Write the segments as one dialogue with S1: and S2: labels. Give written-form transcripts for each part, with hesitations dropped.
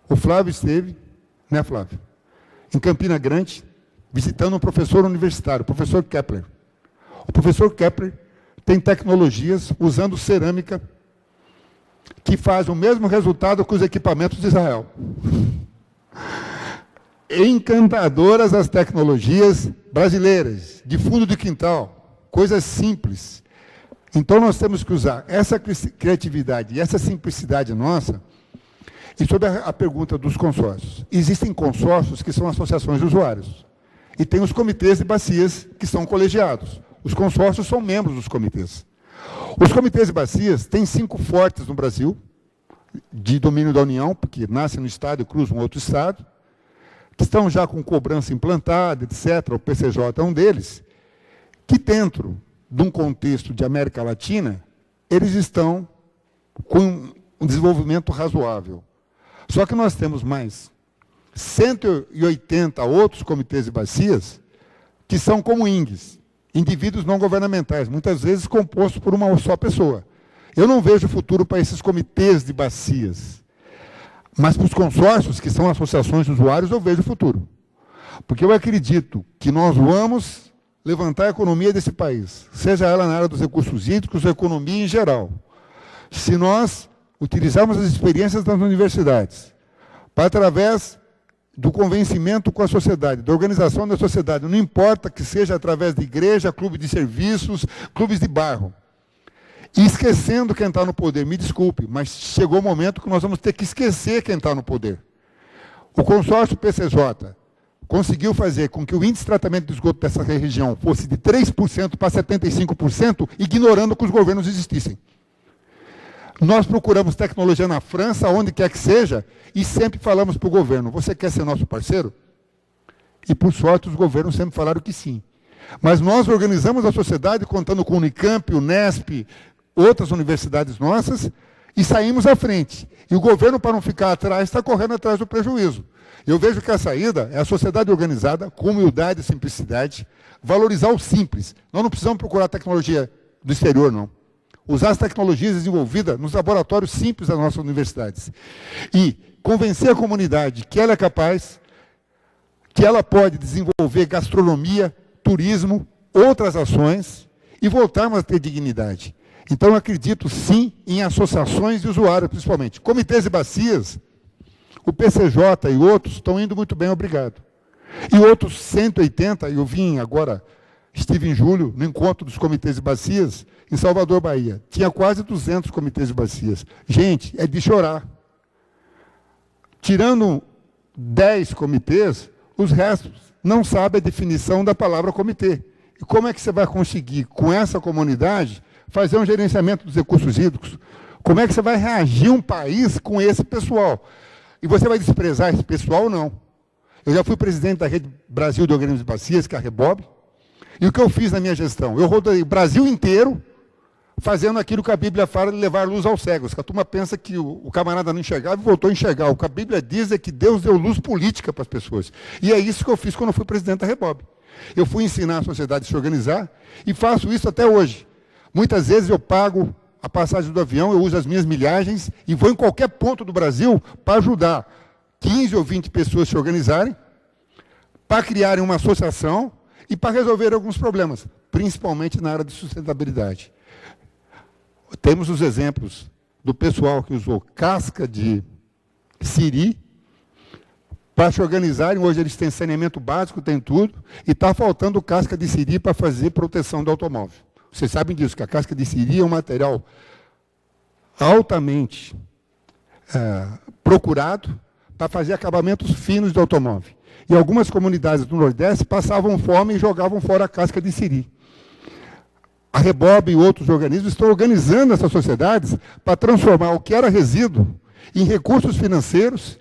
S1: O Flávio esteve, né, Flávio, em Campina Grande, visitando um professor universitário, o professor Kepler. O professor Kepler tem tecnologias usando cerâmica que faz o mesmo resultado que os equipamentos de Israel. Encantadoras as tecnologias brasileiras, de fundo de quintal, coisas simples. Então nós temos que usar essa criatividade e essa simplicidade nossa. E sobre a pergunta dos consórcios, existem consórcios que são associações de usuários. E tem os comitês de bacias que são colegiados. Os consórcios são membros dos comitês. Os comitês de bacias têm 5 fortes no Brasil, de domínio da União, porque nascem no estado e cruzam outro estado, que estão já com cobrança implantada, etc. O PCJ é um deles, que dentro de um contexto de América Latina, eles estão com um desenvolvimento razoável. Só que nós temos mais 180 outros comitês de bacias que são como INGs, indivíduos não governamentais, muitas vezes compostos por uma só pessoa. Eu não vejo futuro para esses comitês de bacias, mas para os consórcios, que são associações de usuários, eu vejo futuro. Porque eu acredito que nós vamos levantar a economia desse país, seja ela na área dos recursos hídricos ou economia em geral. Se nós utilizarmos as experiências das universidades para, através do convencimento com a sociedade, da organização da sociedade, não importa que seja através de igreja, clube de serviços, clubes de bairro, e esquecendo quem está no poder, me desculpe, mas chegou o momento que nós vamos ter que esquecer quem está no poder. O consórcio PCJ conseguiu fazer com que o índice de tratamento de esgoto dessa região fosse de 3% para 75%, ignorando que os governos existissem. Nós procuramos tecnologia na França, onde quer que seja, e sempre falamos para o governo, você quer ser nosso parceiro? E, por sorte, os governos sempre falaram que sim. Mas nós organizamos a sociedade, contando com o Unicamp, o Unesp, outras universidades nossas, e saímos à frente. E o governo, para não ficar atrás, está correndo atrás do prejuízo. Eu vejo que a saída é a sociedade organizada, com humildade e simplicidade, valorizar o simples. Nós não precisamos procurar tecnologia do exterior, não. Usar as tecnologias desenvolvidas nos laboratórios simples das nossas universidades. E convencer a comunidade que ela é capaz, que ela pode desenvolver gastronomia, turismo, outras ações, e voltarmos a ter dignidade. Então, eu acredito, sim, em associações de usuários, principalmente. Comitês de bacias, o PCJ e outros estão indo muito bem, obrigado. E outros 180, eu vim agora, estive em julho, no encontro dos comitês de bacias, em Salvador, Bahia. Tinha quase 200 comitês de bacias. Gente, é de chorar. Tirando 10 comitês, os restos não sabem a definição da palavra comitê. E como é que você vai conseguir, com essa comunidade, fazer um gerenciamento dos recursos hídricos? Como é que você vai reagir um país com esse pessoal? E você vai desprezar esse pessoal ou não? Eu já fui presidente da Rede Brasil de Organismos de Bacias, que é a REBOB, e o que eu fiz na minha gestão? Eu rodei o Brasil inteiro fazendo aquilo que a Bíblia fala de levar luz aos cegos, que a turma pensa que o camarada não enxergava e voltou a enxergar. O que a Bíblia diz é que Deus deu luz política para as pessoas. E é isso que eu fiz quando eu fui presidente da REBOB. Eu fui ensinar a sociedade a se organizar e faço isso até hoje. Muitas vezes eu pago a passagem do avião, eu uso as minhas milhagens e vou em qualquer ponto do Brasil para ajudar 15 ou 20 pessoas a se organizarem, para criarem uma associação e para resolver alguns problemas, principalmente na área de sustentabilidade. Temos os exemplos do pessoal que usou casca de siri para se organizarem. Hoje eles têm saneamento básico, tem tudo, e está faltando casca de siri para fazer proteção do automóvel. Vocês sabem disso, que a casca de siri é um material altamente procurado para fazer acabamentos finos de automóvel. E algumas comunidades do Nordeste passavam fome e jogavam fora a casca de siri. A REBOB e outros organismos estão organizando essas sociedades para transformar o que era resíduo em recursos financeiros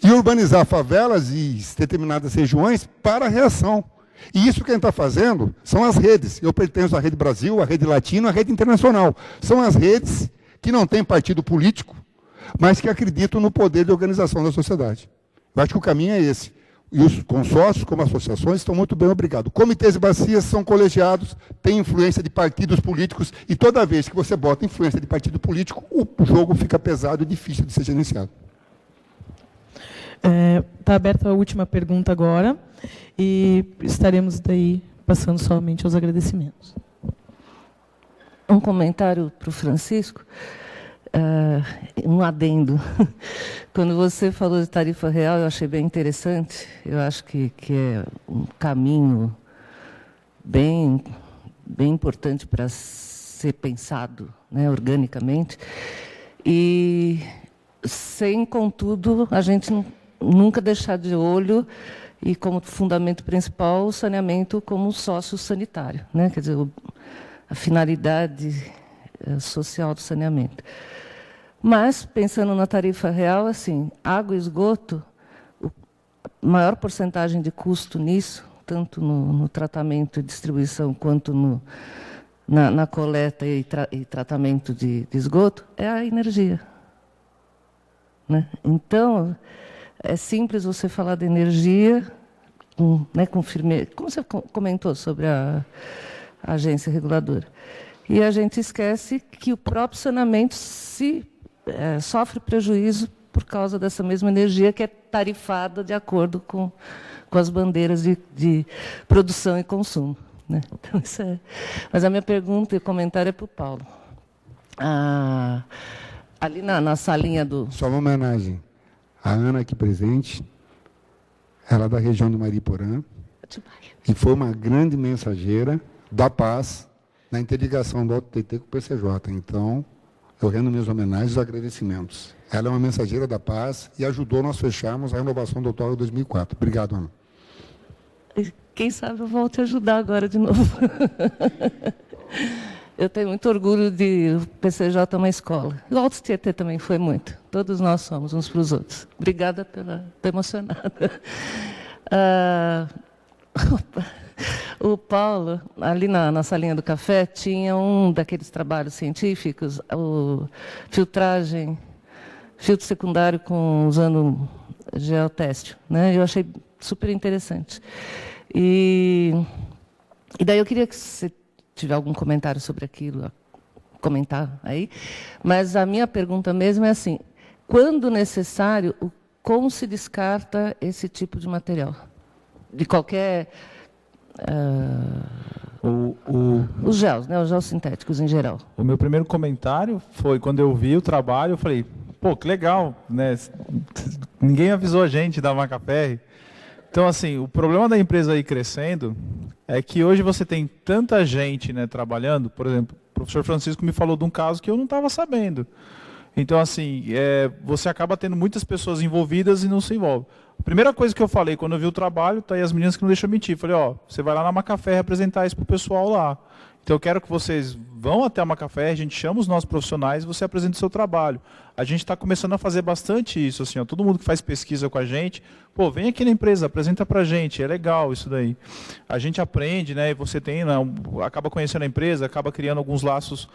S1: e urbanizar favelas e determinadas regiões para a reação. E isso quem está fazendo são as redes. Eu pertenço à Rede Brasil, à Rede Latino, à Rede Internacional. São as redes que não têm partido político, mas que acreditam no poder de organização da sociedade. Eu acho que o caminho é esse. E os consórcios, como associações, estão muito bem, obrigado. Comitês de bacias são colegiados, têm influência de partidos políticos, e toda vez que você bota influência de partido político, o jogo fica pesado e difícil de ser gerenciado.
S2: Está aberta a última pergunta agora e estaremos daí passando somente aos agradecimentos.
S3: Um comentário para o Francisco, um adendo. Quando você falou de tarifa real, eu achei bem interessante. Eu acho que é um caminho bem importante para ser pensado, né, organicamente. E sem, contudo, a gente nunca deixar de olho e como fundamento principal o saneamento como sócio sanitário, né? Quer dizer, a finalidade social do saneamento. Mas, pensando na tarifa real, assim, água e esgoto, a maior porcentagem de custo nisso, tanto no tratamento e distribuição, quanto na coleta e tratamento de esgoto, é a energia. Né? Então, é simples você falar de energia, com firmeza, como você comentou sobre a agência reguladora. E a gente esquece que o próprio saneamento sofre prejuízo por causa dessa mesma energia que é tarifada de acordo com as bandeiras de produção e consumo. Né? Então, isso é... Mas a minha pergunta e comentário é para o Paulo. Ali na salinha do...
S1: Só uma homenagem. A Ana aqui presente, ela é da região do Mariporã, e foi uma grande mensageira da paz na interligação do AutoTT com o PCJ. Então, eu rendo minhas homenagens e agradecimentos. Ela é uma mensageira da paz e ajudou nós fecharmos a renovação do outorga 2004. Obrigado, Ana.
S3: Quem sabe eu volto a ajudar agora de novo. Eu tenho muito orgulho de o PCJ uma escola. O Alto Tietê também foi muito. Todos nós somos uns para os outros. Obrigada estou emocionada. O Paulo, ali na salinha do café, tinha um daqueles trabalhos científicos, filtro secundário usando geoteste. Né? Eu achei super interessante. E daí eu queria que você tiver algum comentário sobre aquilo, comentar aí. Mas a minha pergunta mesmo é assim, quando necessário, como se descarta esse tipo de material? De qualquer... os gels, né? Os gels sintéticos em geral.
S4: O meu primeiro comentário foi, quando eu vi o trabalho, eu falei, pô, que legal, né? Ninguém avisou a gente da Macaferri. Então, assim, o problema da empresa aí crescendo é que hoje você tem tanta gente, né, trabalhando. Por exemplo, o professor Francisco me falou de um caso que eu não estava sabendo. Então, assim, você acaba tendo muitas pessoas envolvidas e não se envolve. A primeira coisa que eu falei quando eu vi o trabalho, tá aí as meninas que não deixam mentir. Falei, você vai lá na Macaferri apresentar isso para o pessoal lá. Então, eu quero que vocês vão até a Macaferri, a gente chama os nossos profissionais e você apresenta o seu trabalho. A gente está começando a fazer bastante isso, assim, todo mundo que faz pesquisa com a gente, pô, vem aqui na empresa, apresenta para a gente, é legal isso daí. A gente aprende, né, e você tem, né, acaba conhecendo a empresa, acaba criando alguns laços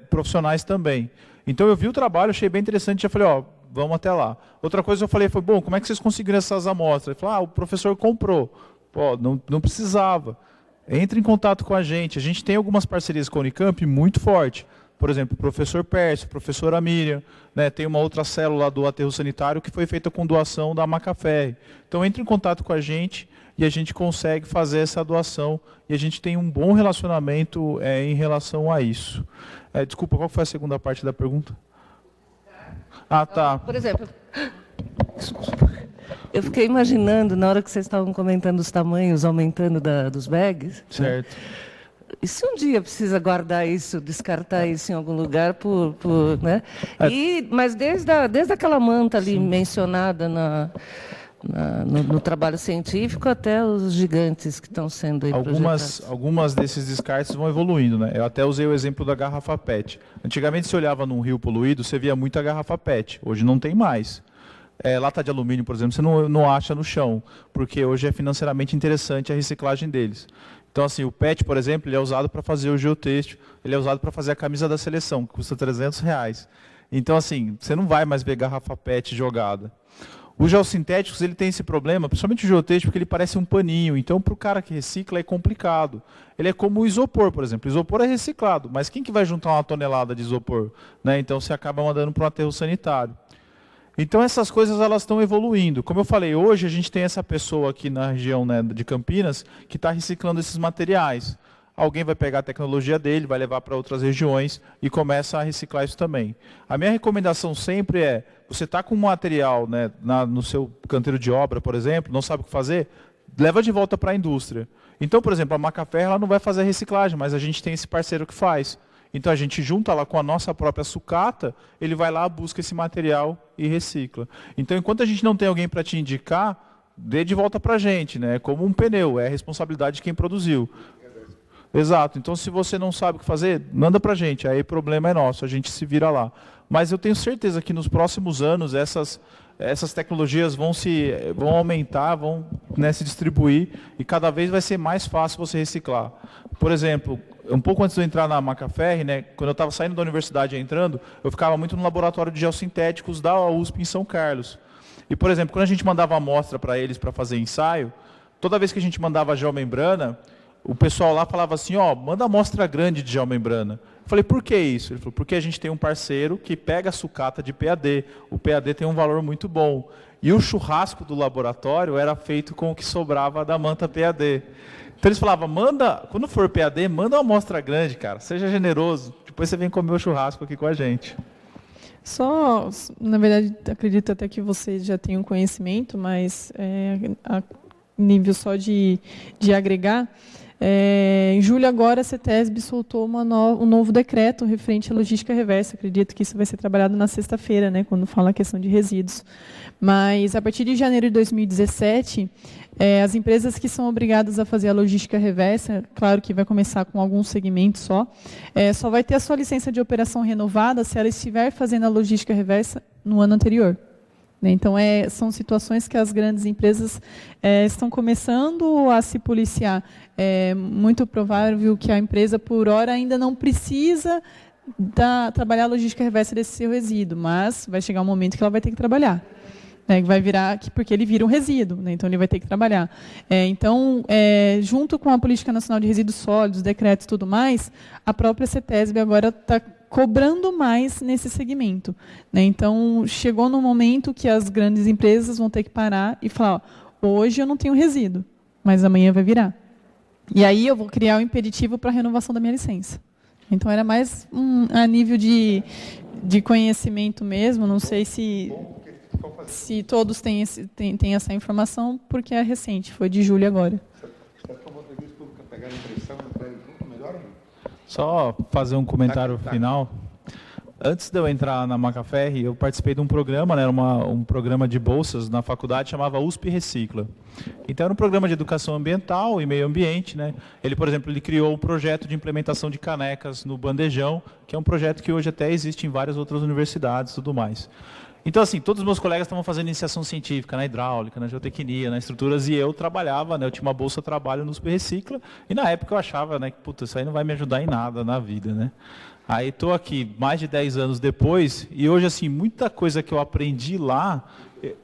S4: profissionais também. Então, eu vi o trabalho, achei bem interessante, já falei, vamos até lá. Outra coisa eu falei, foi, bom, como é que vocês conseguiram essas amostras? Ele falou, o professor comprou. Pô, não precisava. Entre em contato com a gente tem algumas parcerias com a Unicamp muito forte. Por exemplo, o professor Pércio, a professora Miriam, né, tem uma outra célula do aterro sanitário que foi feita com doação da Macaferri. Então, entre em contato com a gente e a gente consegue fazer essa doação e a gente tem um bom relacionamento em relação a isso. Desculpa, qual foi a segunda parte da pergunta? Tá.
S3: Por exemplo, eu fiquei imaginando, na hora que vocês estavam comentando os tamanhos aumentando dos bags.
S4: Certo.
S3: Né? E se um dia precisa guardar isso, descartar isso em algum lugar, né? Mas desde aquela manta ali mencionada no trabalho científico até os gigantes que estão sendo aí projetados.
S4: Algumas desses descartes vão evoluindo, né? Eu até usei o exemplo da garrafa PET. Antigamente, você olhava num rio poluído, você via muita garrafa PET. Hoje não tem mais. Lata de alumínio, por exemplo, você não acha no chão, porque hoje é financeiramente interessante a reciclagem deles. Então, assim, o PET, por exemplo, ele é usado para fazer o geotêxtil, ele é usado para fazer a camisa da seleção, que custa R$300. Então, assim, você não vai mais ver garrafa PET jogada. Os geossintéticos, ele tem esse problema, principalmente o geotêxtil, porque ele parece um paninho. Então, para o cara que recicla, é complicado. Ele é como o isopor, por exemplo. O isopor é reciclado, mas quem que vai juntar uma tonelada de isopor? Né? Então, você acaba mandando para um aterro sanitário. Então, essas coisas elas estão evoluindo. Como eu falei, hoje a gente tem essa pessoa aqui na região, né, de Campinas que está reciclando esses materiais. Alguém vai pegar a tecnologia dele, vai levar para outras regiões e começa a reciclar isso também. A minha recomendação sempre é, você está com um material, né, no seu canteiro de obra, por exemplo, não sabe o que fazer, leva de volta para a indústria. Então, por exemplo, a Macaferro ela não vai fazer a reciclagem, mas a gente tem esse parceiro que faz. Então a gente junta lá com a nossa própria sucata, ele vai lá, busca esse material e recicla. Então, enquanto a gente não tem alguém para te indicar, dê de volta para a gente, né? É como um pneu, é a responsabilidade de quem produziu. Exato. Então, se você não sabe o que fazer, manda para a gente. Aí o problema é nosso, a gente se vira lá. Mas eu tenho certeza que nos próximos anos essas tecnologias vão aumentar, vão, né, se distribuir e cada vez vai ser mais fácil você reciclar. Por exemplo, um pouco antes de eu entrar na Macaferro, né, quando eu estava saindo da universidade e entrando, eu ficava muito no laboratório de geossintéticos da USP em São Carlos. E, por exemplo, quando a gente mandava amostra para eles para fazer ensaio, toda vez que a gente mandava geomembrana, o pessoal lá falava assim, ó, manda amostra grande de geomembrana. Eu falei, por que isso? Ele falou, porque a gente tem um parceiro que pega a sucata de PAD. O PAD tem um valor muito bom. E o churrasco do laboratório era feito com o que sobrava da manta PAD. Então eles falavam, quando for PAD, manda uma amostra grande, cara. Seja generoso. Depois você vem comer o churrasco aqui com a gente.
S2: Só, na verdade, acredito até que vocês já tenham conhecimento, mas a nível só de agregar, em julho agora a CETESB soltou um novo decreto referente à logística reversa. Acredito que isso vai ser trabalhado na sexta-feira, né, quando fala a questão de resíduos. Mas a partir de janeiro de 2017, as empresas que são obrigadas a fazer a logística reversa, claro que vai começar com alguns segmentos só vai ter a sua licença de operação renovada se ela estiver fazendo a logística reversa no ano anterior. Então, são situações que as grandes empresas estão começando a se policiar. É muito provável que a empresa, por hora, ainda não precisa trabalhar a logística reversa desse seu resíduo, mas vai chegar um momento que ela vai ter que trabalhar. Vai virar, porque ele vira um resíduo, né? Então ele vai ter que trabalhar. Então, junto com a Política Nacional de Resíduos Sólidos, decretos e tudo mais, a própria CETESB agora está cobrando mais nesse segmento, né? Então, chegou no momento que as grandes empresas vão ter que parar e falar, hoje eu não tenho resíduo, mas amanhã vai virar. E aí eu vou criar um impeditivo para a renovação da minha licença. Então, era mais a nível de conhecimento mesmo, não sei se todos têm essa informação, porque é recente, foi de julho agora.
S4: Só fazer um comentário final. Antes de eu entrar na Macaferro, eu participei de um programa, né, era um programa de bolsas na faculdade, chamava USP Recicla. Então, era um programa de educação ambiental e meio ambiente, né? Ele, por exemplo, ele criou um projeto de implementação de canecas no Bandejão, que é um projeto que hoje até existe em várias outras universidades e tudo mais. Então, assim, todos os meus colegas estavam fazendo iniciação científica na hidráulica, na geotecnia, nas estruturas, e eu trabalhava, né, eu tinha uma bolsa de trabalho no USP Recicla, e na época eu achava, né, que, puta, isso aí não vai me ajudar em nada na vida, né? Aí estou aqui mais de 10 anos depois, e hoje, assim, muita coisa que eu aprendi lá,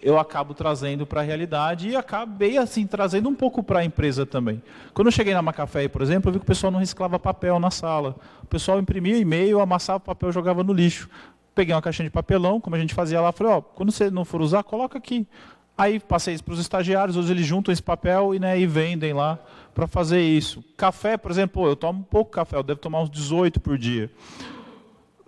S4: eu acabo trazendo para a realidade e acabei, assim, trazendo um pouco para a empresa também. Quando eu cheguei na Macaferro, por exemplo, eu vi que o pessoal não reciclava papel na sala. O pessoal imprimia e-mail, amassava papel e jogava no lixo. Peguei uma caixinha de papelão, como a gente fazia lá, falei, ó, quando você não for usar, coloca aqui. Aí passei isso para os estagiários, hoje eles juntam esse papel e vendem lá para fazer isso. Café, por exemplo, eu tomo pouco café, eu devo tomar uns 18 por dia.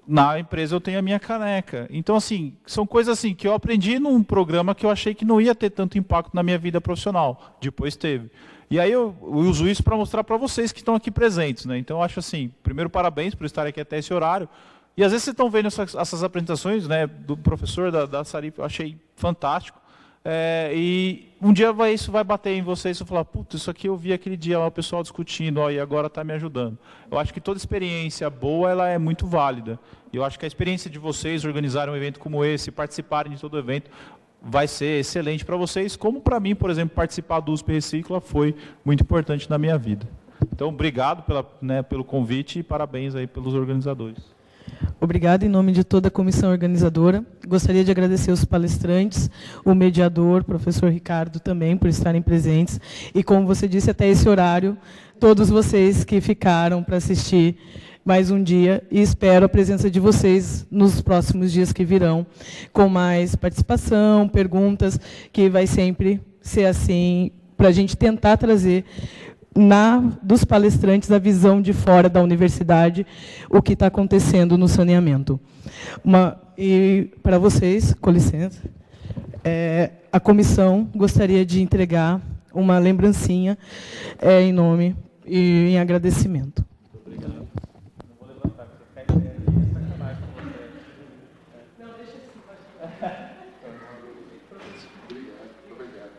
S4: Na empresa eu tenho a minha caneca. Então, assim, são coisas assim que eu aprendi num programa que eu achei que não ia ter tanto impacto na minha vida profissional. Depois teve. E aí eu uso isso para mostrar para vocês que estão aqui presentes, né? Então, eu acho assim, primeiro, parabéns por estarem aqui até esse horário. E às vezes vocês estão vendo essas apresentações, né, do professor, da Sarif, eu achei fantástico. E um dia isso vai bater em vocês e falar, puta, isso aqui eu vi aquele dia lá o pessoal discutindo, ó, e agora está me ajudando. Eu acho que toda experiência boa ela é muito válida. E eu acho que a experiência de vocês organizarem um evento como esse, participarem de todo o evento, vai ser excelente para vocês, como para mim, por exemplo, participar do USP Recicla foi muito importante na minha vida. Então, obrigado pelo convite e parabéns aí pelos organizadores.
S2: Obrigada em nome de toda a comissão organizadora. Gostaria de agradecer os palestrantes, o mediador, o professor Ricardo também, por estarem presentes. E, como você disse, até esse horário, todos vocês que ficaram para assistir
S5: mais um dia e espero a presença de vocês nos próximos dias que virão, com mais participação, perguntas, que vai sempre ser assim, para a gente tentar trazer dos palestrantes a visão de fora da universidade, o que está acontecendo no saneamento. E para vocês, com licença, a comissão gostaria de entregar uma lembrancinha em nome e em agradecimento.
S4: Obrigado. Não vou levantar, porque ficar em pé aqui é sacanagem com você. Não, deixa assim, Obrigado.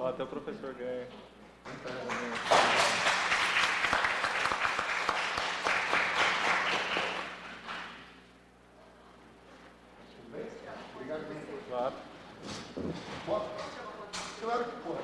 S4: Até o professor ganha. Obrigado. Claro. Claro que pode.